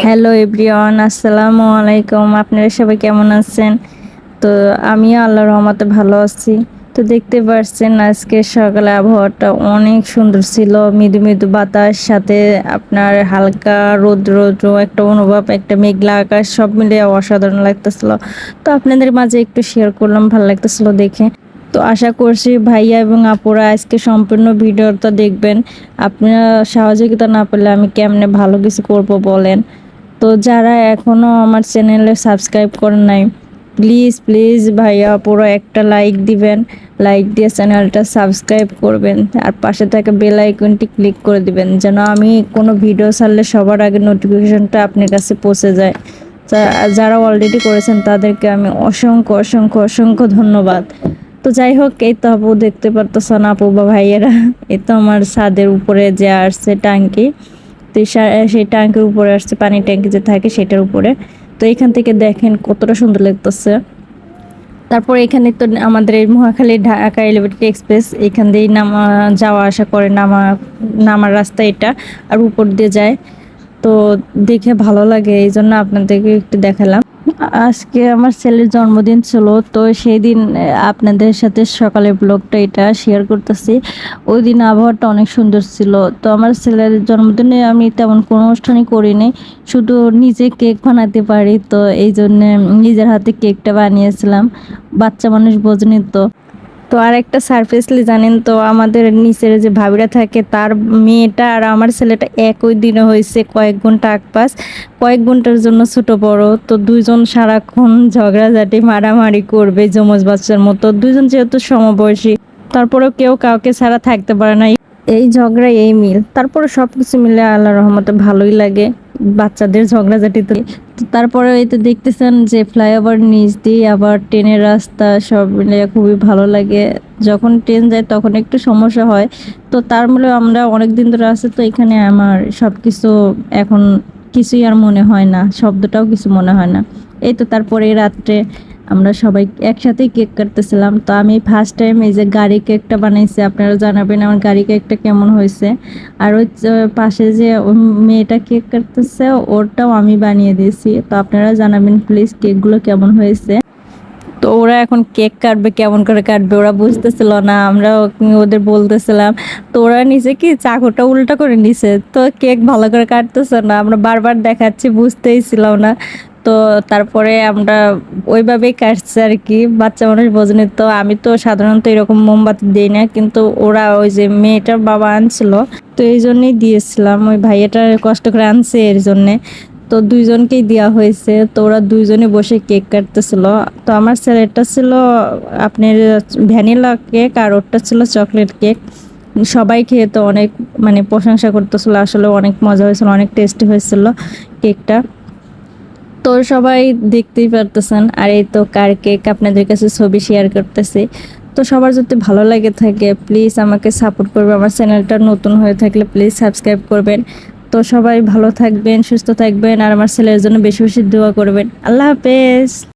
Hello everyone, আসসালামু আলাইকুম। আপনারা সবাই কেমন আছেন? তো আমিও আল্লাহর রহমতে ভালো আছি। তো দেখতে পাচ্ছেন আজকে সকালে আবহাওয়াটা অনেক সুন্দর ছিল, মৃদু মৃদু বাতাস, সাথে আপনার হালকা রৌদ্র একটা অনুভব, একটা মেঘলা আকাশ, সব মিলে অসাধারণ লাগতেছিল। তো আপনাদের মাঝে একটু শেয়ার করলাম, ভালো লাগতেছিল দেখে। তো আশা করছি ভাইয়া এবং আপুরা আজকে সম্পূর্ণ ভিডিওটা দেখবেন। আপনারা সহযোগিতা না পেলে আমি কেমনে ভালো কিছু করব বলেন। তো যারা এখনও আমার চ্যানেলে সাবস্ক্রাইব করেন নাই, প্লিজ প্লিজ ভাইয়া আপুরা একটা লাইক দিবেন, লাইক দিয়ে চ্যানেলটা সাবস্ক্রাইব করবেন, আর পাশে থাকা বেল আইকনটি ক্লিক করে দিবেন যেন আমি কোনো ভিডিও ছাড়লে সবার আগে নোটিফিকেশনটা আপনার কাছে পৌঁছে যায়। যারা অলরেডি করেছেন তাদেরকে আমি অসংখ্য অসংখ্য অসংখ্য ধন্যবাদ। তো যাই হোক, এই তো আপু দেখতে পারতেছেন, আপু বা ভাইয়েরা, এই তো আমার ছাদের উপরে যে আসছে ট্যাঙ্কি। তো সেই ট্যাঙ্কির উপরে আসছে, পানির ট্যাঙ্কি যে থাকে সেটার উপরে। তো এখান থেকে দেখেন কতটা সুন্দর লাগতেছে। তারপর এখানে তো আমাদের এই মহাখালী ঢাকা এলিভেটেড এক্সপ্রেস, এখান দিয়েই যাওয়া আসা করে, নামার রাস্তা এটা, আর উপর দিয়ে যায়। তো দেখে ভালো লাগে, এই জন্য আপনাদেরকে একটু দেখালাম। আজকে আমার ছেলের জন্মদিন ছিল, তো সেই দিন আপনাদের সাথে সকালের ব্লগটা এটা শেয়ার করতেছি। ওই দিন আবহাওয়াটা অনেক সুন্দর ছিল। তো আমার ছেলের জন্মদিনে আমি তেমন কোনো অনুষ্ঠানই করিনি, শুধু নিজে কেক বানাতে পারি, তো এই জন্যে নিজের হাতে কেকটা বানিয়েছিলাম। বাচ্চা মানুষ বোঝেনি তো। তো আর একটা সারপ্রাইজলি জানেন তো, আমাদের নিচের যে ভাবিরা থাকে তার মেয়েটা আর আমার ছেলেটা একই দিনে হয়েছে, কয়েক ঘন্টা আগপাস, কয়েক ঘন্টার জন্য ছোট বড়। তো দুইজন সারাক্ষণ ঝগড়াঝাটি মারামারি করবে যমজ বাচ্চার মতো, দুইজন যেহেতু সমবয়সী, তারপরেও কেউ কাউকে ছাড়া থাকতে পারে না। এই ঝগড়া এই মিল, তারপরে সবকিছু মিলে আল্লাহর রহমতে ভালোই লাগে বাচ্চাদের ঝগড়াঝাটিতে। তারপরে এই তো দেখতেছেন যে ফ্লাইওভার নিচ দিয়ে আবার ট্রেনের রাস্তা, সব মিলে খুবই ভালো লাগে। যখন ট্রেন যায় তখন একটু সমস্যা হয়, তো তার মূলে আমরা অনেক দিন ধরে আছি, তো এখানে আমার সব কিছু এখন কিছুই আর মনে হয় না, শব্দটাও কিছু মনে হয় না। এই তো তারপরে রাত্রে আমরা সবাই একসাথেই কেক কাটতেছিলাম। তো আমি ফার্স্ট টাইম এই যে গাড়ি কেকটা বানাইছি, আপনারা জানাবেন আমার গাড়ি কেকটা কেমন হয়েছে। আর ওই পাশে যে মেয়েটা কেক কাটতেছে ওরটাও আমি বানিয়ে দিয়েছি। তো আপনারা জানাবেন প্লিজ কেকগুলো কেমন হয়েছে। তো ওরা এখন কেক কাটবে, কেমন করে কাটবে ওরা বুঝতেছিল না, আমরা ওদের বলতেছিলাম। তো ওরা নিচে কি চাকুটা উল্টা করে নিছে, তো কেক ভালো করে কাটতেছে না, আমরা বারবার দেখাচ্ছি, বুঝতেই ছিলাম না। তো তারপরে আমরা ওইভাবেই কাটছে আর কি, বাচ্চা মানুষ বোঝেনি তো। আমি তো সাধারণত এরকম মোমবাতি দিই না, কিন্তু ওরা ওই যে মেয়েটার বাবা আনছিল, তো এই জন্যই দিয়েছিলাম, ওই ভাইয়াটা কষ্ট করে আনছে এর জন্যে। তো দুইজনকেই দেওয়া হয়েছে। তো ওরা দুইজনে বসে কেক কাটতেছিল। তো আমার ছেলেটা ছিল আপনার ভ্যানিলা কেক, আর ওরটা ছিল চকলেট কেক। সবাই খেয়ে তো অনেক মানে প্রশংসা করতেছিল, আসলে অনেক মজা হয়েছিল, অনেক টেস্টি হয়েছিল কেকটা। তো সবাই দেখতেই পারতেছেন। আর এই তো কার কেক আপনাদের কাছে ছবি শেয়ার করতেছি। তো সবার যদি ভালো লাগে থাকে প্লিজ আমাকে সাপোর্ট করবে, আমার চ্যানেলটা নতুন হয়ে থাকলে প্লিজ সাবস্ক্রাইব করবেন। তো সবাই ভালো থাকবেন, সুস্থ থাকবেন, আর আমার ছেলের জন্য বেশি বেশি দোয়া করবেন। আল্লাহ হাফেজ।